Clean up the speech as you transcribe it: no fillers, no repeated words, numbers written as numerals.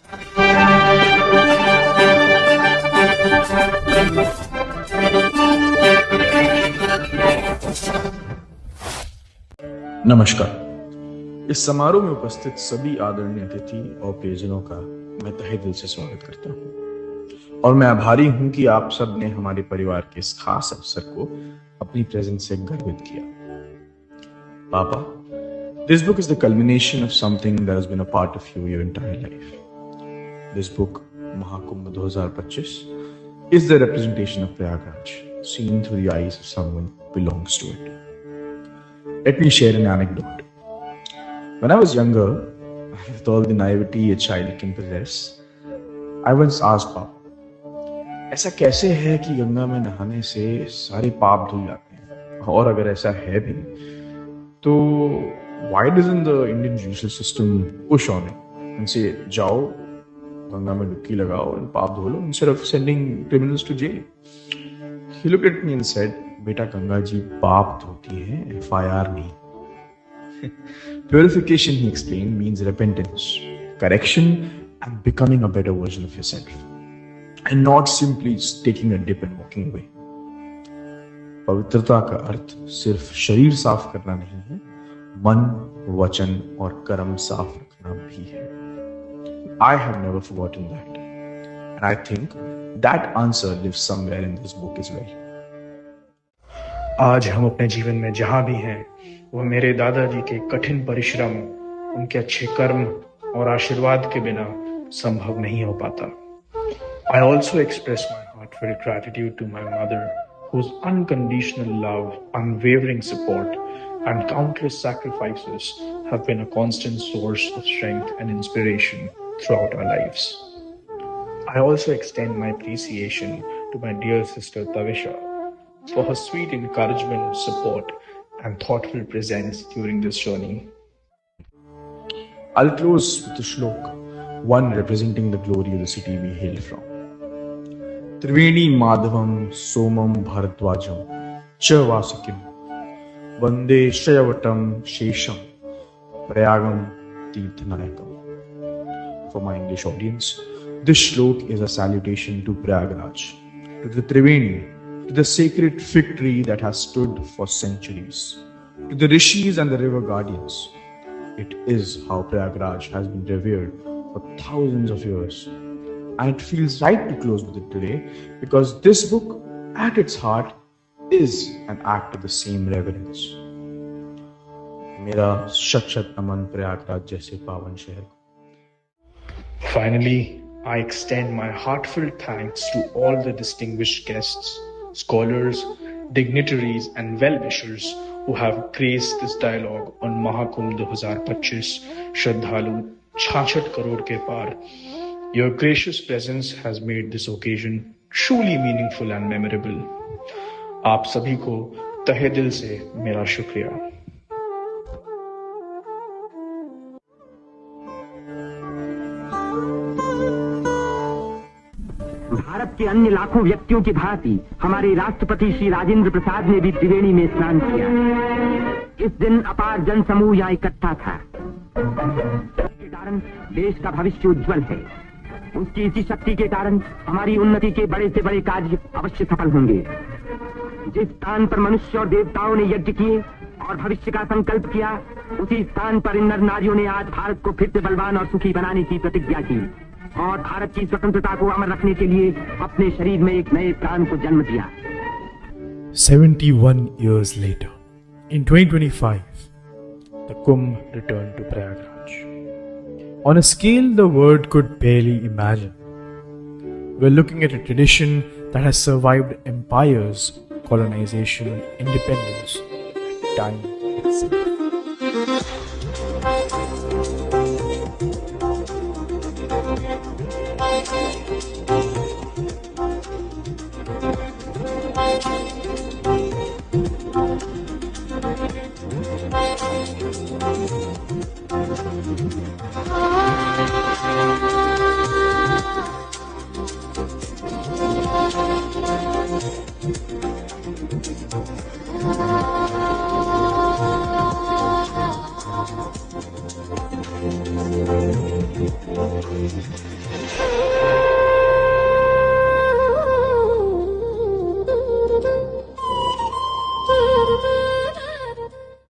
नमस्कार। इस समारोह में उपस्थित सभी आदरणीय अतिथि और प्रियजनों का मैं तहे दिल से स्वागत करता हूं और मैं आभारी हूं कि आप सब ने हमारे परिवार के इस खास अवसर को अपनी प्रेजेंस से गर्वित किया। पापा, this book is the culmination of something that has been a part of your entire life. This book, Mahakumbh 2025, is the representation of Prayagraj, seen through the eyes of someone who belongs to it. Let me share an anecdote. When I was younger, with all the naivety a child can possess, I once asked Papa, ऐसा कैसे है कि गंगा में नहाने से सारे पाप धुल जाते हैं? और अगर ऐसा है भी, तो why doesn't the Indian judicial system push on it and say, जाओ गंगा में डुबकी लगाओ और पाप धो लो, instead of sending criminals to jail? He looked at me and said, बेटा गंगा जी पाप धोती है, FIR नहीं। Purification, he explained, means repentance, correction, and becoming a better version of yourself, and not simply taking a dip and walking away. पवित्रता का अर्थ सिर्फ शरीर साफ करना नहीं है, मन, वचन और कर्म साफ रखना भी है। I have never forgotten that, and I think that answer lives somewhere in this book as well. आज हम अपने जीवन में जहां भी हैं, वह मेरे दादाजी के कठिन परिश्रम, उनके अच्छे कर्म और आशीर्वाद के बिना संभव नहीं हो पाता। I also express my heartfelt gratitude to my mother, whose unconditional love, unwavering support, and countless sacrifices have been a constant source of strength and inspiration throughout our lives. I also extend my appreciation to my dear sister Tavisha for her sweet encouragement, support, and thoughtful presence during this journey. I'll close with a shlok, one representing the glory of the city we hail from. Triveni Madhavam Somam Bharadwajam Cha Vasukim Vande Shayavatam Shesham Prayagam Tirthanayakam. For my English audience, this shlok is a salutation to Prayagraj, to the Triveni, to the sacred fig tree that has stood for centuries, to the rishis and the river guardians. It is how Prayagraj has been revered for thousands of years. And it feels right to close with it today because this book, at its heart, is an act of the same reverence. मेरा शत शत नमन प्रयागराज जैसे पावन शहर को। Finally, I extend my heartfelt thanks to all the distinguished guests, scholars, dignitaries, and well-wishers who have graced this dialogue on Mahakumbh 2025, Shraddhalu 66 crore ke paar. Your gracious presence has made this occasion truly meaningful and memorable. आप सभी को तहे दिल से मेरा शुक्रिया। भारत के अन्य लाखों व्यक्तियों की भांति हमारे राष्ट्रपति श्री राजेंद्र प्रसाद ने भी त्रिवेणी में स्नान किया। इस दिन अपार जनसमूह यहाँ इकट्ठा था। के कारण देश का भविष्य उज्जवल है। उसकी इसी शक्ति के कारण हमारी उन्नति के बड़े से बड़े कार्य अवश्य सफल होंगे। जिस स्थान पर मनुष्य और देवताओं ने यज्ञ किए और भविष्य का संकल्प किया, उसी स्थान पर इन नर नारियों ने आज भारत को फिर से बलवान और सुखी बनाने की प्रतिज्ञा की और भारत की स्वतंत्रता को अमर रखने के लिए अपने शरीर में एक नए प्राण को जन्म दिया। 71 years later, in 2025, the Kumbh returned to Prayagraj. On a scale the world could barely imagine, we're looking at a tradition that has survived empires, colonization, independence, and time itself.